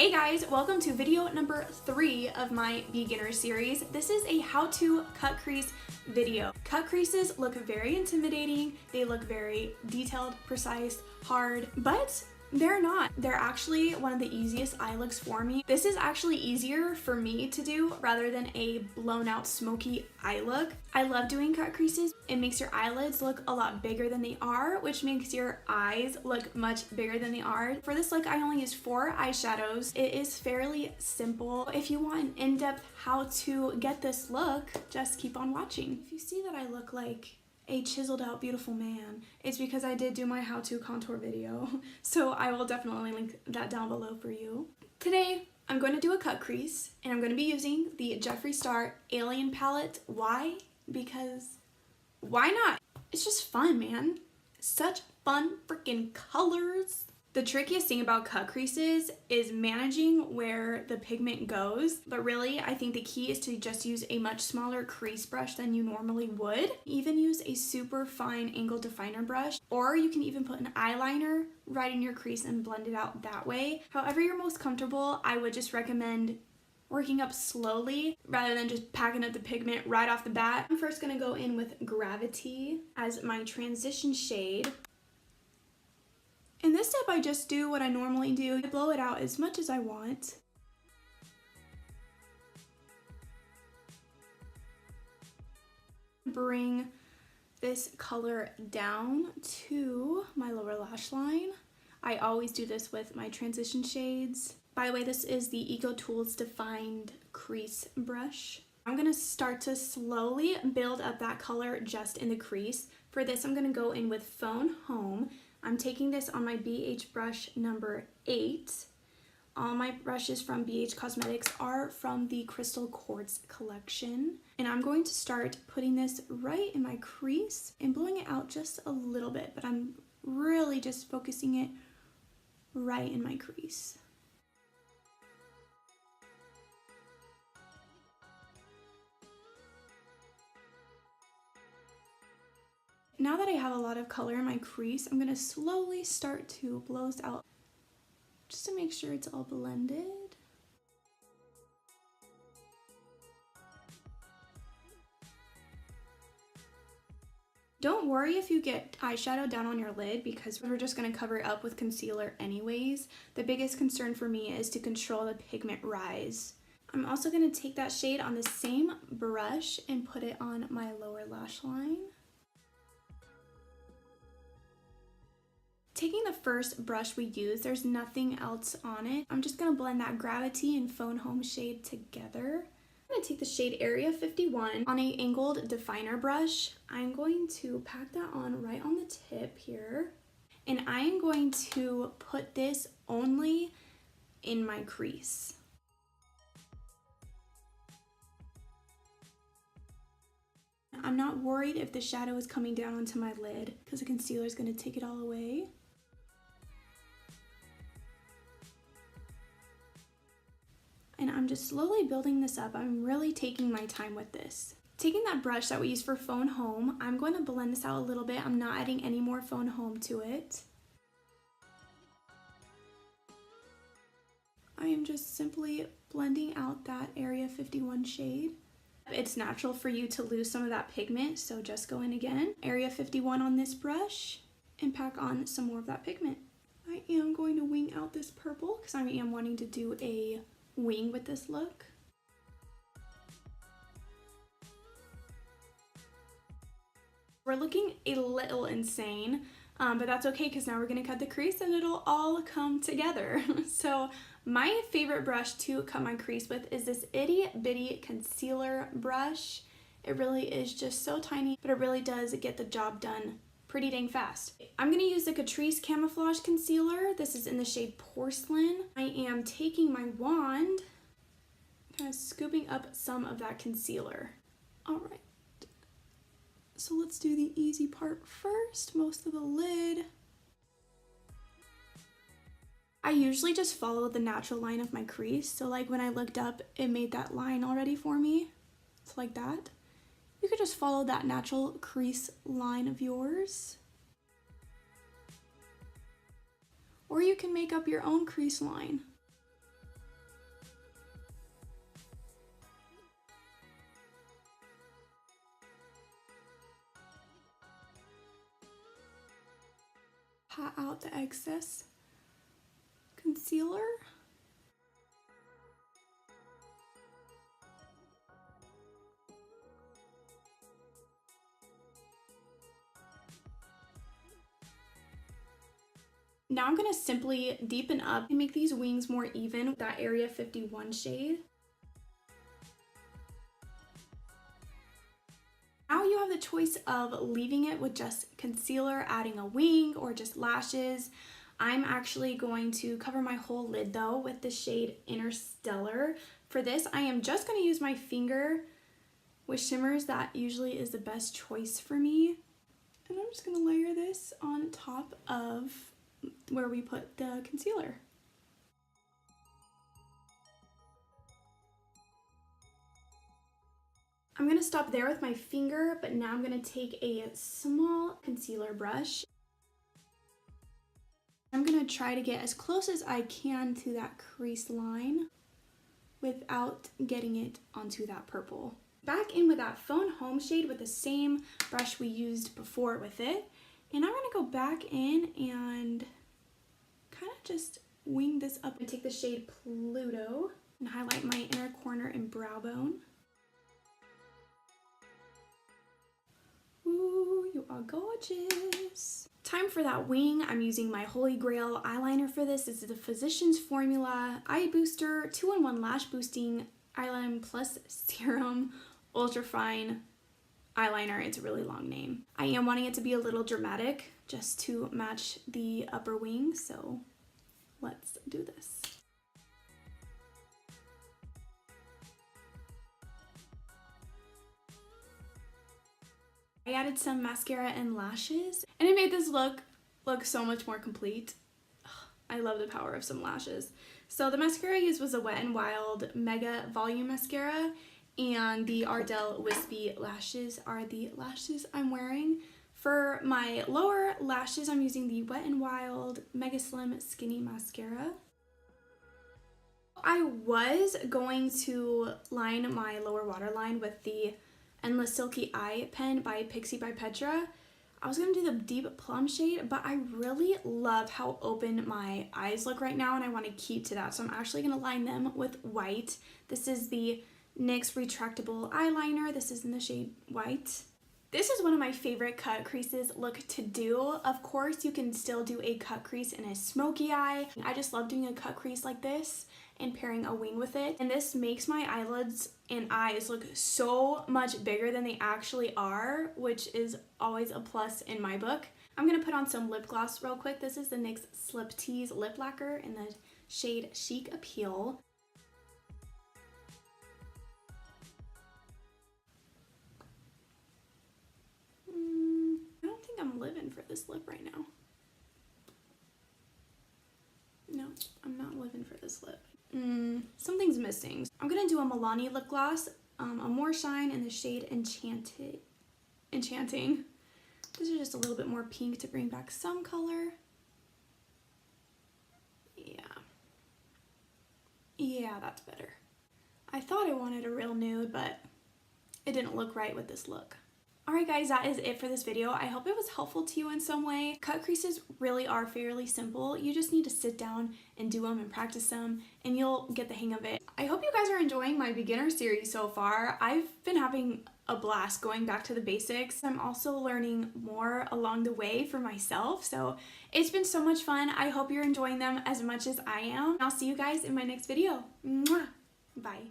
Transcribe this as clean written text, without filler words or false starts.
Hey guys, welcome to video number 3 of my beginner series. This is a how to cut crease video. Cut creases look very intimidating, they look very detailed, precise, hard, but they're not. They're actually one of the easiest eye looks for me. This is actually easier for me to do rather than a blown out smoky eye look. I love doing cut creases. It makes your eyelids look a lot bigger than they are, which makes your eyes look much bigger than they are. For this look, I only used 4 eyeshadows. It is fairly simple. If you want an in-depth how to get this look, just keep on watching. If you see that I look like a chiseled out beautiful man, it's because I did do my how to contour video, so I will definitely link that down below for you. Today I'm going to do a cut crease and I'm going to be using the Jeffree Star Alien palette. Why? Because why not? It's just fun, man. Such fun freaking colors. The trickiest thing about cut creases is managing where the pigment goes, but really I think the key is to just use a much smaller crease brush than you normally would. Even use a super fine angled definer brush, or you can even put an eyeliner right in your crease and blend it out that way. However you're most comfortable, I would just recommend working up slowly rather than just packing up the pigment right off the bat. I'm first gonna go in with Gravity as my transition shade. In this step, I just do what I normally do. I blow it out as much as I want. Bring this color down to my lower lash line. I always do this with my transition shades. By the way, this is the Eco Tools Defined Crease Brush. I'm gonna start to slowly build up that color just in the crease. For this, I'm gonna go in with Phone Home. I'm taking this on my BH brush number 8. All my brushes from BH Cosmetics are from the Crystal Quartz collection. And I'm going to start putting this right in my crease and blowing it out just a little bit, but I'm really just focusing it right in my crease. Now that I have a lot of color in my crease, I'm going to slowly start to blow this out just to make sure it's all blended. Don't worry if you get eyeshadow down on your lid because we're just going to cover it up with concealer anyways. The biggest concern for me is to control the pigment rise. I'm also going to take that shade on the same brush and put it on my lower lash line. Taking the first brush we use, there's nothing else on it. I'm just going to blend that Gravity and Phone Home shade together. I'm going to take the shade Area 51 on a angled definer brush. I'm going to pack that on right on the tip here. And I am going to put this only in my crease. I'm not worried if the shadow is coming down onto my lid because the concealer is going to take it all away. And I'm just slowly building this up. I'm really taking my time with this. Taking that brush that we use for Phone Home, I'm going to blend this out a little bit. I'm not adding any more Phone Home to it. I am just simply blending out that Area 51 shade. It's natural for you to lose some of that pigment, so just go in again. Area 51 on this brush and pack on some more of that pigment. I am going to wing out this purple because I am wanting to do a wing with this look. We're looking a little insane, but that's okay because now we're going to cut the crease and it'll all come together. So my favorite brush to cut my crease with is this itty bitty concealer brush. It really is just so tiny, but it really does get the job done pretty dang fast. I'm going to use the Catrice Camouflage Concealer. This is in the shade Porcelain. I am taking my wand, kind of scooping up some of that concealer. All right, so let's do the easy part first, most of the lid. I usually just follow the natural line of my crease. So like when I looked up, it made that line already for me. It's like that. You could just follow that natural crease line of yours. Or you can make up your own crease line. pat out the excess concealer. Now I'm going to simply deepen up and make these wings more even with that Area 51 shade. Now you have the choice of leaving it with just concealer, adding a wing, or just lashes. I'm actually going to cover my whole lid though with the shade Interstellar. For this, I am just going to use my finger with shimmers. That usually is the best choice for me. And I'm just going to layer this on top of where we put the concealer. I'm going to stop there with my finger, but now I'm going to take a small concealer brush. I'm going to try to get as close as I can to that crease line without getting it onto that purple. Back in with that Phone Home shade with the same brush we used before with it. And I'm going to go back in and kind of just wing this up and take the shade Pluto and highlight my inner corner and brow bone. Ooh, you are gorgeous. Time for that wing. I'm using my Holy Grail eyeliner for this. This is the Physicians Formula Eye Booster 2-in-1 Lash Boosting Eyeliner Plus Serum Ultra Fine Eyeliner. It's a really long name. I am wanting it to be a little dramatic just to match the upper wing, so let's do this. I added some mascara and lashes, and it made this look so much more complete. Ugh, I love the power of some lashes. So the mascara I used was a Wet n Wild Mega Volume Mascara, and the Ardell Wispy lashes are the lashes I'm wearing. For my lower lashes, I'm using the Wet n Wild Mega Slim Skinny Mascara. I was going to line my lower waterline with the Endless Silky Eye pen by Pixie by Petra. I was going to do the Deep Plum shade, but I really love how open my eyes look right now, and I want to keep to that. So I'm actually going to line them with white. This is the NYX Retractable Eyeliner. This is in the shade White. This is one of my favorite cut creases look to do. Of course, you can still do a cut crease in a smoky eye. I just love doing a cut crease like this and pairing a wing with it. And this makes my eyelids and eyes look so much bigger than they actually are, which is always a plus in my book. I'm gonna put on some lip gloss real quick. This is the NYX Slip Tease Lip Lacquer in the shade Chic Appeal. I don't think I'm living for this lip right now. No, I'm not living for this lip. Something's missing. I'm gonna do a Milani lip gloss, a More Shine in the shade Enchanting. This is just a little bit more pink to bring back some color. Yeah, that's better. I thought I wanted a real nude, but it didn't look right with this look. Alright guys, that is it for this video. I hope it was helpful to you in some way. Cut creases really are fairly simple. You just need to sit down and do them and practice them, and you'll get the hang of it. I hope you guys are enjoying my beginner series so far. I've been having a blast going back to the basics. I'm also learning more along the way for myself, so it's been so much fun. I hope you're enjoying them as much as I am. I'll see you guys in my next video. Mwah! Bye.